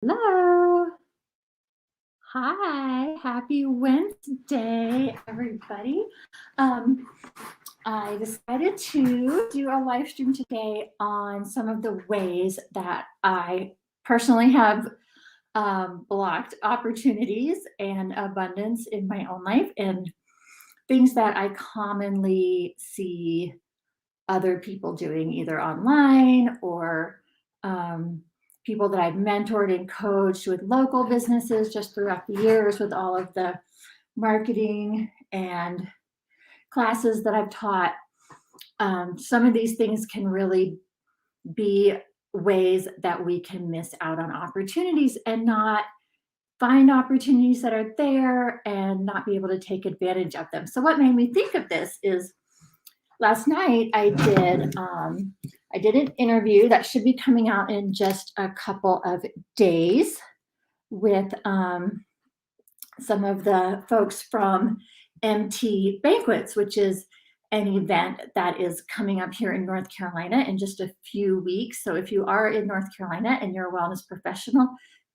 Hello. Hi. Happy Wednesday, everybody. Um, I decided to do a live stream today on some of the ways that I personally have blocked opportunities and abundance in my own life and things that I commonly see other people doing either online or people that I've mentored and coached with local businesses just throughout the years with all of the marketing and classes that I've taught. Some of these things can really be ways that we can miss out on opportunities and not find opportunities that are there and not be able to take advantage of them. So what made me think of this is last night I did an interview that should be coming out in just a couple of days with some of the folks from MT Banquets, which is an event that is coming up here in North Carolina in just a few weeks. So if you are in North Carolina and you're a wellness professional,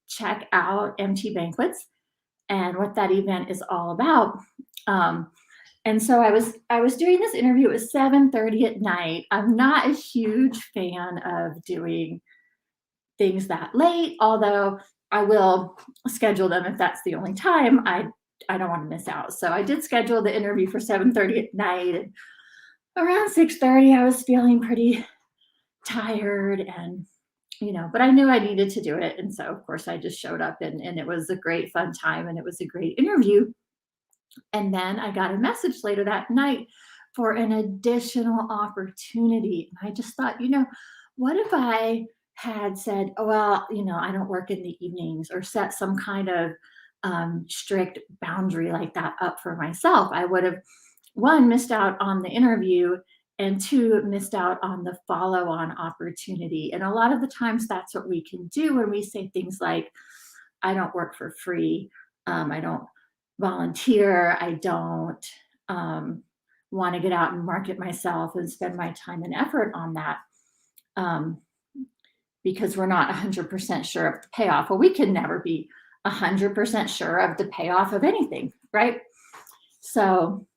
check out MT Banquets and what that event is all about. Um, and so I was doing this interview. It was 7:30 at night. I'm not a huge fan of doing things that late, although I will schedule them if that's the only time. I don't want to miss out. So I did schedule the interview for 7:30 at night. And around 6:30, I was feeling pretty tired and but I knew I needed to do it. And so of course I just showed up and it was a great fun time and it was a great interview. And then I got a message later that night for an additional opportunity. And I just thought, what if I had said, oh, well, I don't work in the evenings or set some kind of strict boundary like that up for myself? I would have, one, missed out on the interview and two, missed out on the follow on opportunity. And a lot of the times that's what we can do when we say things like, I don't work for free. I don't volunteer. I don't want to get out and market myself and spend my time and effort on that um, because we're not 100% sure of the payoff. Well, we can never be 100% sure of the payoff of anything, right? So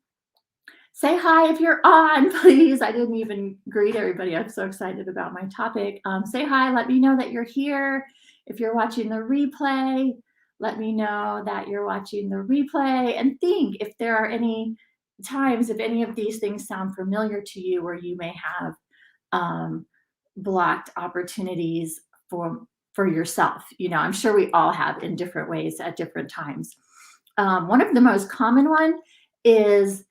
say hi if you're on, please. I didn't even greet everybody. I'm so excited about my topic. Say hi. Let me know that you're here. If you're watching the replay, let me know that you're watching the replay. And think if there are any times, if any of these things sound familiar to you, where you may have um, blocked opportunities for yourself. I'm sure we all have in different ways at different times. One of the most common one is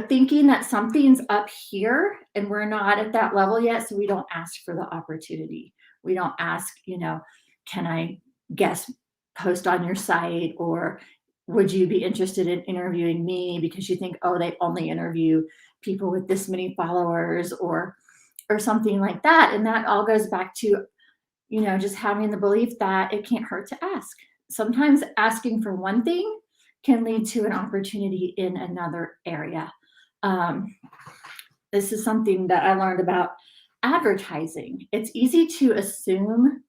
thinking that something's up here and we're not at that level yet. So we don't ask for the opportunity. We don't ask, can I guest post on your site? Or would you be interested in interviewing me because you think, oh, they only interview people with this many followers or something like that. And that all goes back to, just having the belief that it can't hurt to ask. Sometimes asking for one thing can lead to an opportunity in another area. Um, this is something that I learned about advertising. It's easy to assume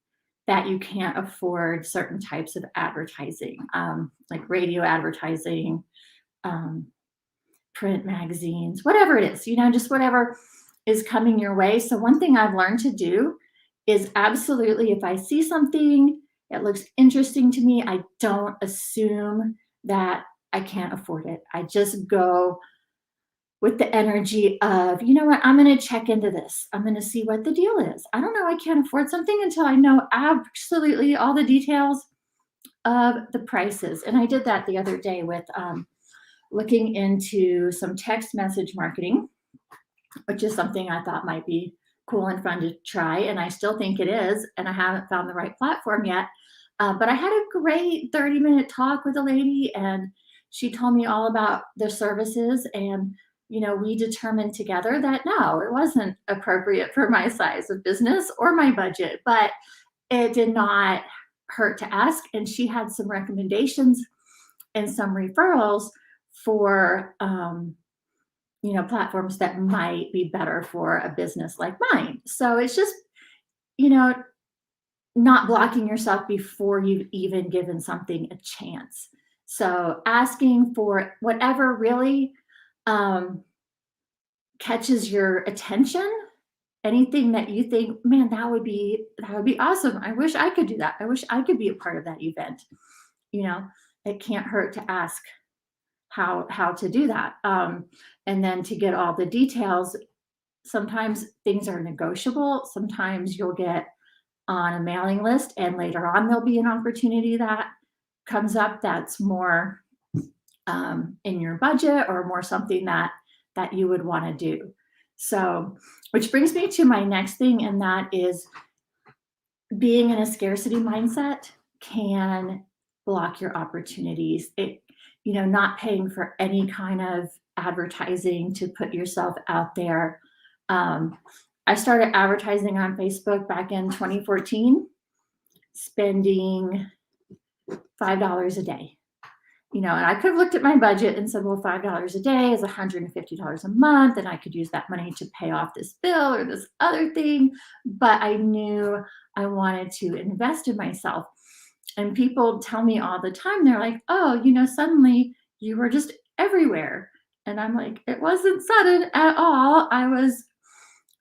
that you can't afford certain types of advertising, like radio advertising, um, print magazines, whatever it is, just whatever is coming your way. So, one thing I've learned to do is absolutely, if I see something that looks interesting to me, I don't assume that I can't afford it. I just go with the energy of, you know what, I'm going to check into this. I'm going to see what the deal is. I don't know. I can't afford something until I know absolutely all the details of the prices. And I did that the other day with looking into some text message marketing, which is something I thought might be cool and fun to try. And I still think it is. And I haven't found the right platform yet. But I had a great 30-minute talk with a lady, and she told me all about their services. And, we determined together that no, it wasn't appropriate for my size of business or my budget, but it did not hurt to ask. And she had some recommendations and some referrals for, platforms that might be better for a business like mine. So it's just, you know, not blocking yourself before you've even given something a chance. So asking for whatever really um, catches your attention, anything that you think, man, that would be awesome. I wish I could do that. I wish I could be a part of that event. You know, it can't hurt to ask how to do that. And then to get all the details, sometimes things are negotiable. Sometimes you'll get on a mailing list and later on there'll be an opportunity that comes up that's more in your budget or more something that you would want to do. So, which brings me to my next thing, and that is being in a scarcity mindset can block your opportunities. Not paying for any kind of advertising to put yourself out there. Um, I started advertising on Facebook back in 2014, spending $5 a day. And I could have looked at my budget and said, well, $5 a day is $150 a month, and I could use that money to pay off this bill or this other thing. But I knew I wanted to invest in myself. And people tell me all the time, they're like, oh, suddenly you were just everywhere. And I'm like, it wasn't sudden at all. I was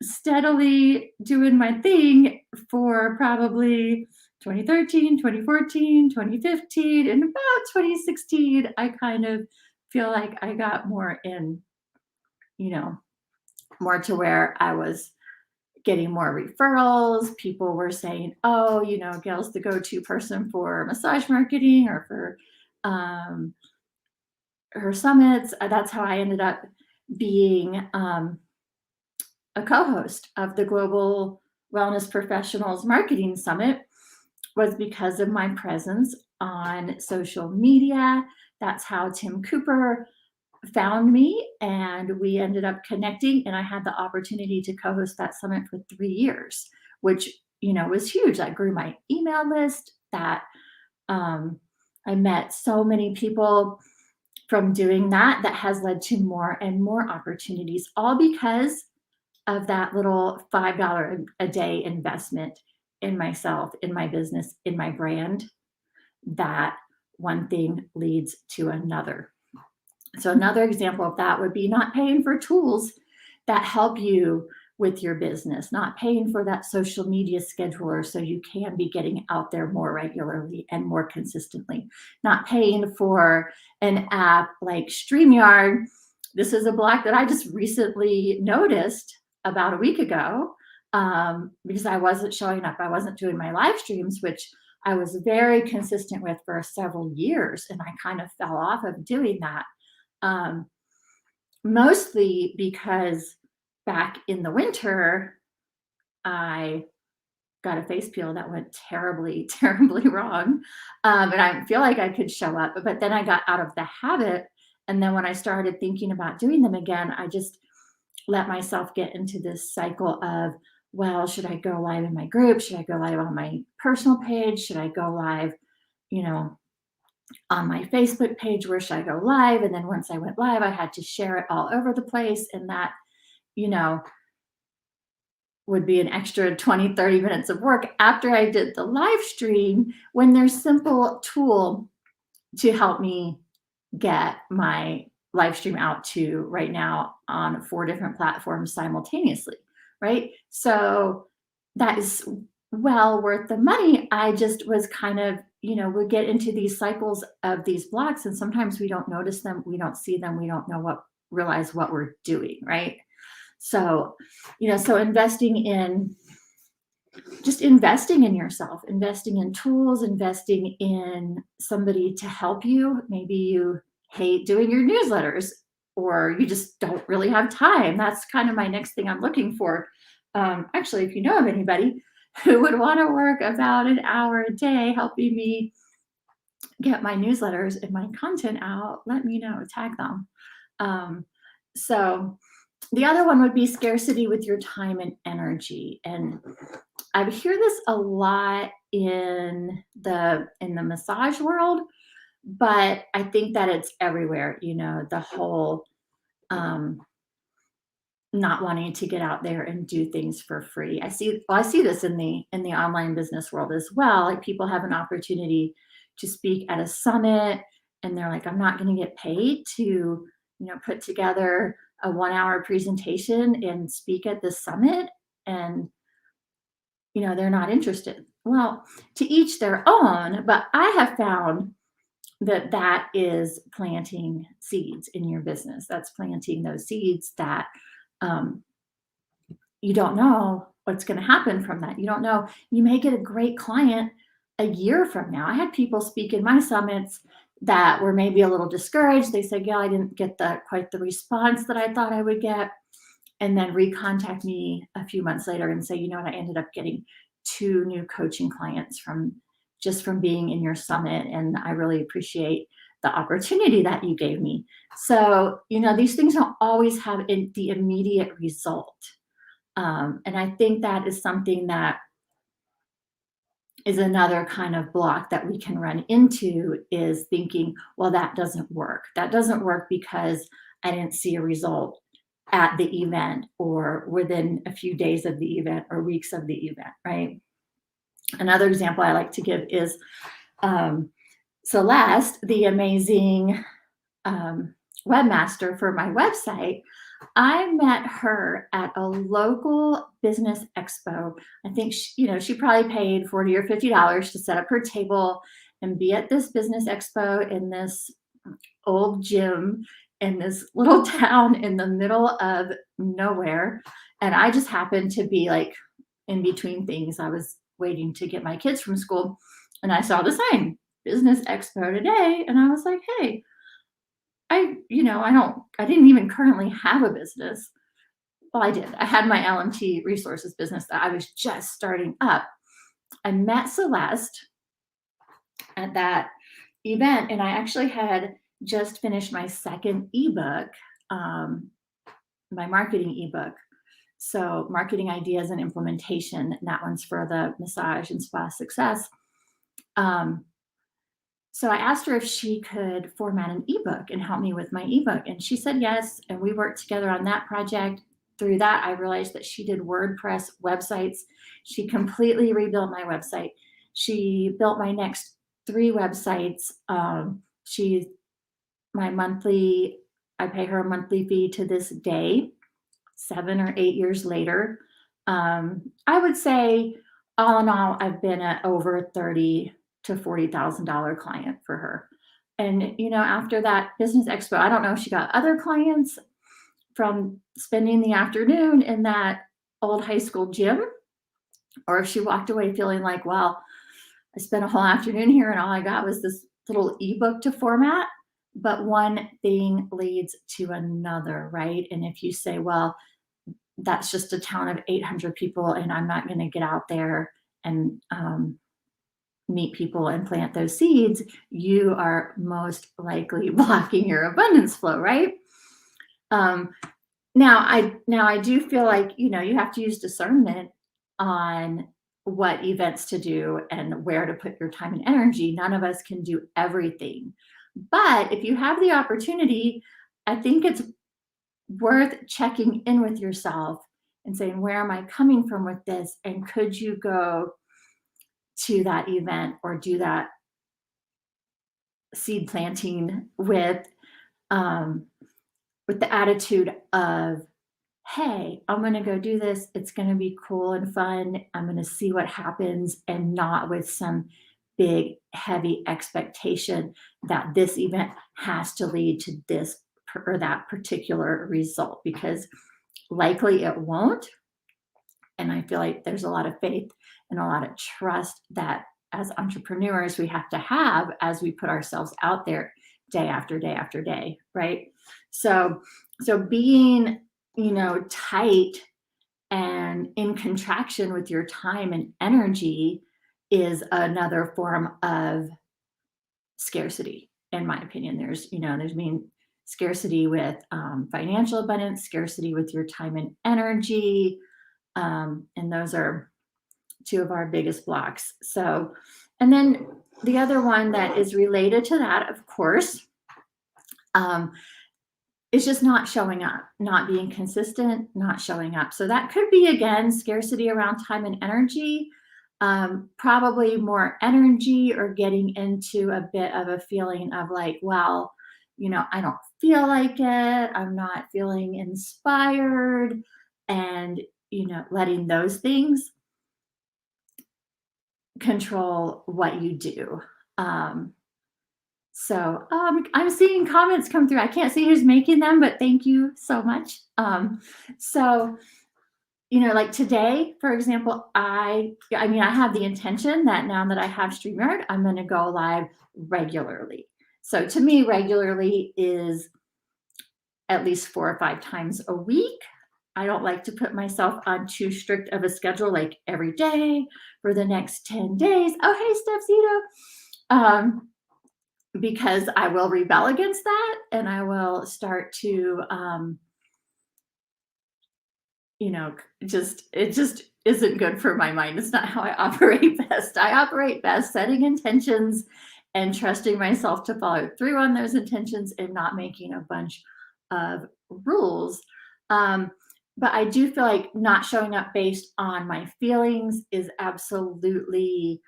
steadily doing my thing for probably 2013, 2014, 2015, and about 2016, I kind of feel like I got more in, more to where I was getting more referrals. People were saying, oh, Gail's the go-to person for massage marketing or for her summits. That's how I ended up being a co-host of the Global Wellness Professionals Marketing Summit, was because of my presence on social media. That's how Tim Cooper found me, and we ended up connecting, and I had the opportunity to co-host that summit for 3 years, which was huge. That grew my email list. That I met so many people from doing that has led to more and more opportunities, all because of that little $5 a day investment in myself, in my business, in my brand. That one thing leads to another. So another example of that would be not paying for tools that help you with your business, not paying for that social media scheduler so you can be getting out there more regularly and more consistently, not paying for an app like StreamYard. This is a block that I just recently noticed about a week ago, because I wasn't showing up. I wasn't doing my live streams, which I was very consistent with for several years, and I kind of fell off of doing that. Mostly because back in the winter, I got a face peel that went terribly, terribly wrong. And I feel like I could show up, but then I got out of the habit. And then when I started thinking about doing them again, I just let myself get into this cycle of, well, should I go live in my group? Should I go live on my personal page? Should I go live, on my Facebook page? Where should I go live? And then once I went live, I had to share it all over the place. And that, would be an extra 20, 30 minutes of work after I did the live stream, when there's simple tool to help me get my live stream out to right now on 4 different platforms simultaneously, right? So that is well worth the money. I just was kind of, we get into these cycles of these blocks, and sometimes we don't notice them, we don't see them, we don't realize what we're doing, right? So, so investing in yourself, investing in tools, investing in somebody to help you. Maybe you hate doing your newsletters, or you just don't really have time. That's kind of my next thing I'm looking for. Actually, if you know of anybody who would want to work about an hour a day helping me get my newsletters and my content out, let me know, tag them. So the other one would be scarcity with your time and energy. And I hear this a lot in the massage world, but I think that it's everywhere, the whole not wanting to get out there and do things for free. I see this in the online business world as well. Like people have an opportunity to speak at a summit and they're like, I'm not going to get paid to, put together a 1 hour presentation and speak at this summit. And, they're not interested. Well, to each their own, but I have found that that is planting seeds in your business. That's planting those seeds that um, you don't know what's going to happen from that. You don't know. You may get a great client a year from now. I had people speak in my summits that were maybe a little discouraged. They said, "Yeah, I didn't get quite the response that I thought I would get," and then recontact me a few months later and say, "You know what? I ended up getting 2 new coaching clients from being in your summit, and I really appreciate the opportunity that you gave me." So, these things don't always have the immediate result. And I think that is something that is another kind of block that we can run into, is thinking, well, that doesn't work. That doesn't work because I didn't see a result at the event or within a few days of the event or weeks of the event, right? Another example I like to give is Celeste, the amazing webmaster for my website. I met her at a local business expo. I think she probably paid $40 or $50 to set up her table and be at this business expo in this old gym in this little town in the middle of nowhere. And I just happened to be like in between things. I was waiting to get my kids from school and I saw the sign, business expo today. And I was like, hey, I didn't even currently have a business. Well, I did. I had my LMT resources business that I was just starting up. I met Celeste at that event, and I actually had just finished my second ebook, my marketing ebook. So, marketing ideas and implementation. And that one's for the massage and spa success. So I asked her if she could format an ebook and help me with my ebook. And she said yes. And we worked together on that project. Through that, I realized that she did WordPress websites. She completely rebuilt my website. She built my next 3 websites. I pay her a monthly fee to this day, 7 or 8 years later. I would say all in all, I've been at over $30,000 to $40,000 client for her. And, after that business expo, I don't know if she got other clients from spending the afternoon in that old high school gym, or if she walked away feeling like, well, I spent a whole afternoon here and all I got was this little ebook to format. But one thing leads to another, right? And if you say, well, that's just a town of 800 people and I'm not going to get out there and meet people and plant those seeds, you are most likely blocking your abundance flow, right? Now I do feel like, you have to use discernment on what events to do and where to put your time and energy. None of us can do everything. But if you have the opportunity, I think it's worth checking in with yourself and saying, where am I coming from with this? And could you go to that event or do that seed planting with the attitude of, hey, I'm going to go do this. It's going to be cool and fun. I'm going to see what happens, and not with some big, heavy expectation that this event has to lead to this or that particular result, because likely it won't. And I feel like there's a lot of faith and a lot of trust that as entrepreneurs we have to have as we put ourselves out there day after day after day, right? So being, tight and in contraction with your time and energy is another form of scarcity, in my opinion. There's being scarcity with financial abundance, scarcity with your time and energy, and those are 2 of our biggest blocks. So, and then the other one that is related to that, of course, it's just not showing up, not being consistent, not showing up. So that could be, again, scarcity around time and energy, probably more energy, or getting into a bit of a feeling of like, well, I don't feel like it. I'm not feeling inspired. And, letting those things control what you do. Um, I'm seeing comments come through. I can't see who's making them, but thank you so much. So like today, for example, I have the intention that now that I have StreamYard, I'm going to go live regularly. So to me, regularly is at least 4 or 5 times a week. I don't like to put myself on too strict of a schedule, like every day for the next 10 days. Oh, hey, Steph, because I will rebel against that, and I will start to, it just isn't good for my mind. It's not how I operate best. I operate best setting intentions and trusting myself to follow through on those intentions and not making a bunch of rules. But I do feel like not showing up based on my feelings is absolutely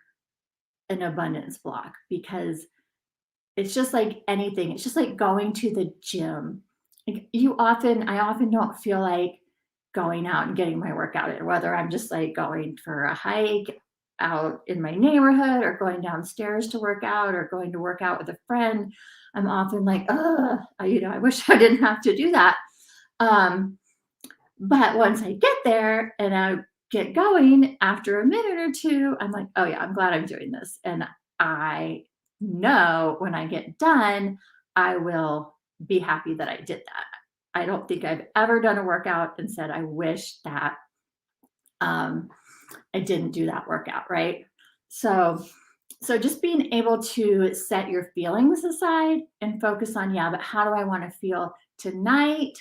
an abundance block, because it's just like anything. It's just like going to the gym. Like I often don't feel like going out and getting my workout in, whether I'm just like going for a hike out in my neighborhood, or going downstairs to work out, or going to work out with a friend. I'm often like, I wish I didn't have to do that. But once I get there and I get going, after a minute or two, I'm like, oh yeah, I'm glad I'm doing this. And I know when I get done, I will be happy that I did that. I don't think I've ever done a workout and said, I wish that I didn't do that workout, right? So just being able to set your feelings aside and focus on, but how do I want to feel tonight,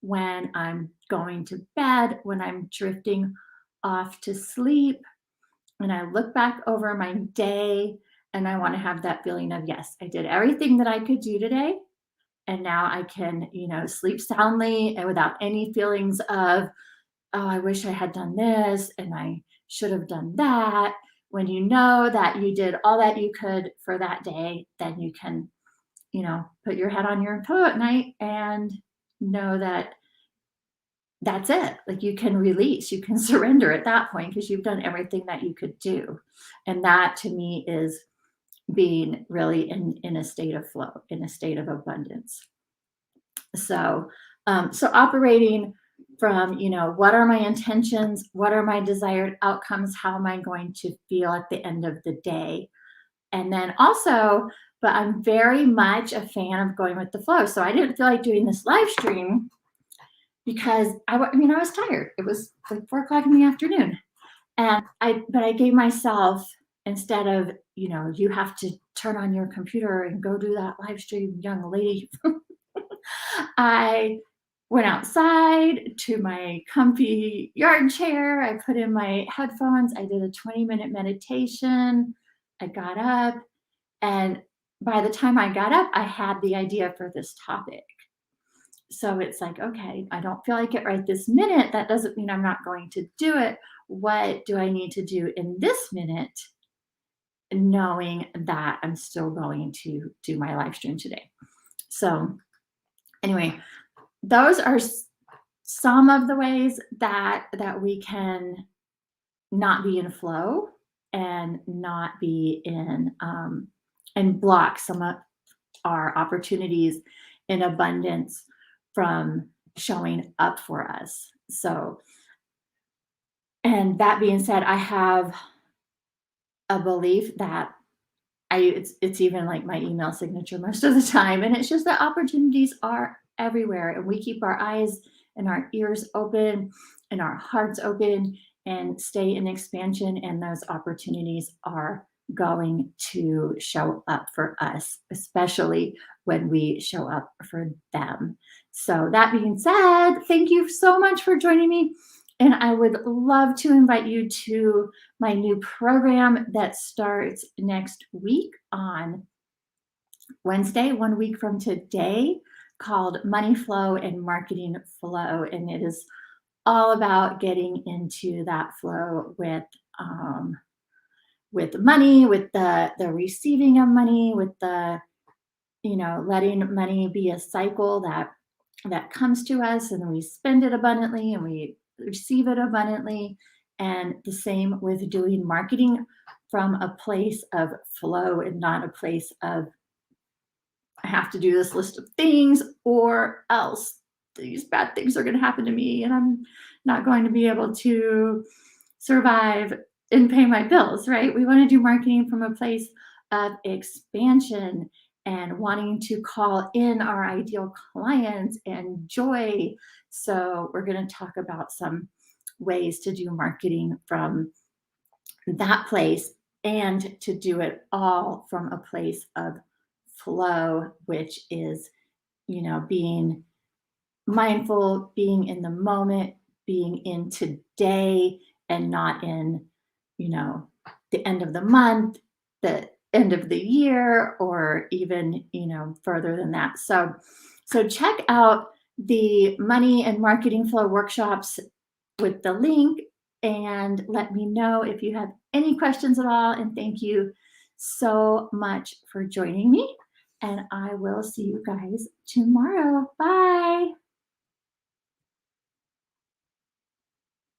when I'm going to bed, when I'm drifting off to sleep, and I look back over my day, and I want to have that feeling of, yes, I did everything that I could do today. And now I can, sleep soundly and without any feelings of, oh, I wish I had done this and I should have done that. When you know that you did all that you could for that day, then you can, put your head on your pillow at night and know that that's it. Like, you can release, you can surrender at that point, because you've done everything that you could do. And that to me is being really in a state of flow, in a state of abundance. So operating from, what are my intentions? What are my desired outcomes? How am I going to feel at the end of the day? And then also, but I'm very much a fan of going with the flow. So I didn't feel like doing this live stream because I was tired. It was like 4:00 in the afternoon. And I gave myself, instead of, you have to turn on your computer and go do that live stream, young lady, I went outside to my comfy yard chair. I put in my headphones. I did a 20-minute meditation. I got up. And by the time I got up, I had the idea for this topic. So it's like, okay, I don't feel like it right this minute. That doesn't mean I'm not going to do it. What do I need to do in this minute, knowing that I'm still going to do my live stream today? So anyway, those are some of the ways that we can not be in flow and not be in and block some of our opportunities in abundance from showing up for us. So, and that being said, I have a belief that it's even like my email signature most of the time, and it's just that opportunities are everywhere, and we keep our eyes and our ears open and our hearts open and stay in expansion, and those opportunities are going to show up for us, especially when we show up for them. So that being said, thank you so much for joining me. And I would love to invite you to my new program that starts next week on Wednesday, 1 week from today, called Money Flow and Marketing Flow. And it is all about getting into that flow with money, with the receiving of money, with the, letting money be a cycle that comes to us, and we spend it abundantly and we receive it abundantly. And the same with doing marketing from a place of flow and not a place of, I have to do this list of things or else these bad things are going to happen to me and I'm not going to be able to survive and pay my bills, right? We want to do marketing from a place of expansion and wanting to call in our ideal clients and joy. So, we're going to talk about some ways to do marketing from that place and to do it all from a place of flow, which is, being mindful, being in the moment, being in today and not in, you know, the end of the month, the end of the year, or even, further than that. So check out the money and marketing flow workshops with the link and let me know if you have any questions at all. And thank you so much for joining me. And I will see you guys tomorrow. Bye.